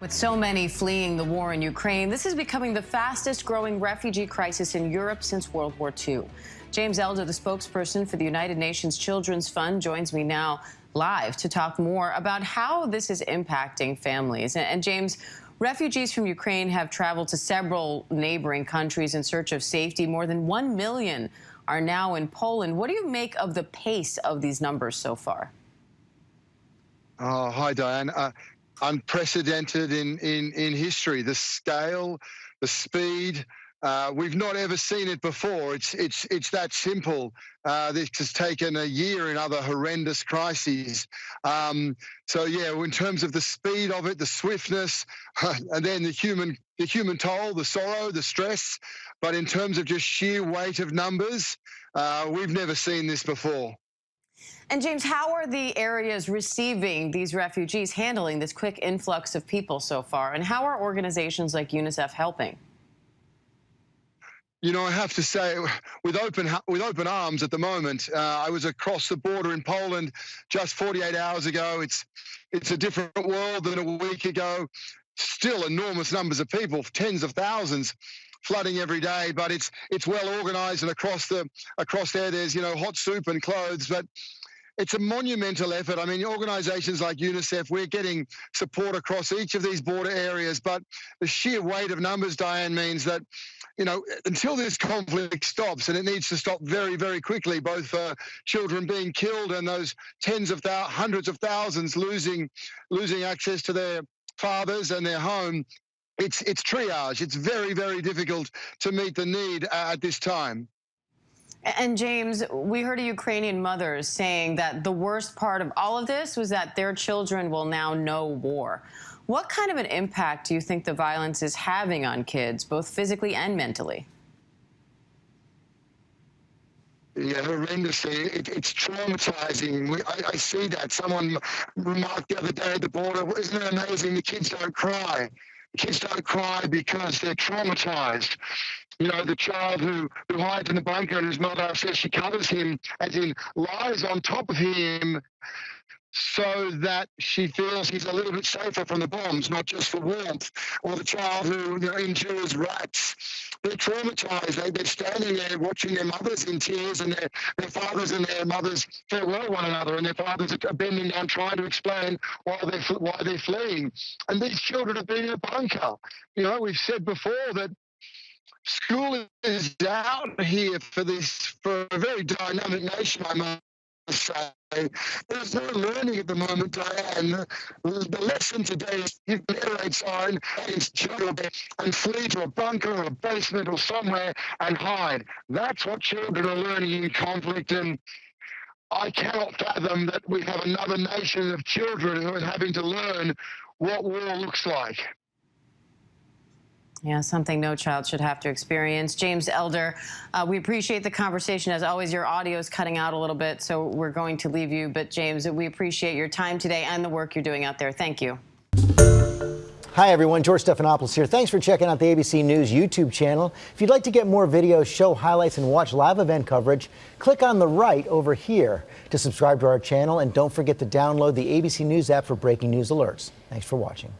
With so many fleeing the war in Ukraine, this is becoming the fastest growing refugee crisis in Europe since World War II. James Elder, the spokesperson for the United Nations Children's Fund, joins me now live to talk more about how this is impacting families. And James, refugees from Ukraine have traveled to several neighboring countries in search of safety. More than 1 million are now in Poland. What do you make of the pace of these numbers so far? Oh, hi, Diane. Unprecedented in history. The scale, the speed. We've not ever seen it before. It's that simple. This has taken a year in other horrendous crises. So yeah, in terms of the speed of it, the swiftness, and then the human toll, the sorrow, the stress. But in terms of just sheer weight of numbers, we've never seen this before. And James, how are the areas receiving these refugees handling this quick influx of people so far? And how are organizations like UNICEF helping? You know, I have to say, with open arms at the moment. I was across the border in Poland just 48 hours ago. It's a different world than a week ago. Still enormous numbers of people, tens of thousands, flooding every day. But it's well organized, and across there, there's hot soup and clothes. But it's a monumental effort. I mean, organizations like UNICEF, we're getting support across each of these border areas, but the sheer weight of numbers, Diane, means that, until this conflict stops, and it needs to stop very, very quickly, both for children being killed and those hundreds of thousands losing access to their fathers and their home, it's triage. It's very, very difficult to meet the need at this time. And James, we heard a Ukrainian mother saying that the worst part of all of this was that their children will now know war. What kind of an impact do you think the violence is having on kids, both physically and mentally? Yeah, horrendously. It's traumatizing. I see that. Someone remarked the other day at the border, isn't it amazing the kids don't cry? Kids don't cry because they're traumatized. The child who hides in the bunker and his mother says she covers him, as in lies on top of him, so that she feels he's a little bit safer from the bombs, not just for warmth. Or the child who endures rats. They're traumatized. They're standing there watching their mothers in tears, and their fathers and their mothers farewell one another, and their fathers are bending down trying to explain why they're fleeing. And these children have been in a bunker. We've said before that school is out here for a very dynamic nation, I must say. There's no learning at the moment, Diane. The lesson today is give an air raid sign and flee to a bunker or a basement or somewhere and hide. That's what children are learning in conflict, and I cannot fathom that we have another nation of children who are having to learn what war looks like. Yeah, something no child should have to experience. James Elder, we appreciate the conversation. As always, your audio is cutting out a little bit, so we're going to leave you. But James, we appreciate your time today and the work you're doing out there. Thank you. Hi, everyone. George Stephanopoulos here. Thanks for checking out the ABC News YouTube channel. If you'd like to get more videos, show highlights, and watch live event coverage, click on the right over here to subscribe to our channel. And don't forget to download the ABC News app for breaking news alerts. Thanks for watching.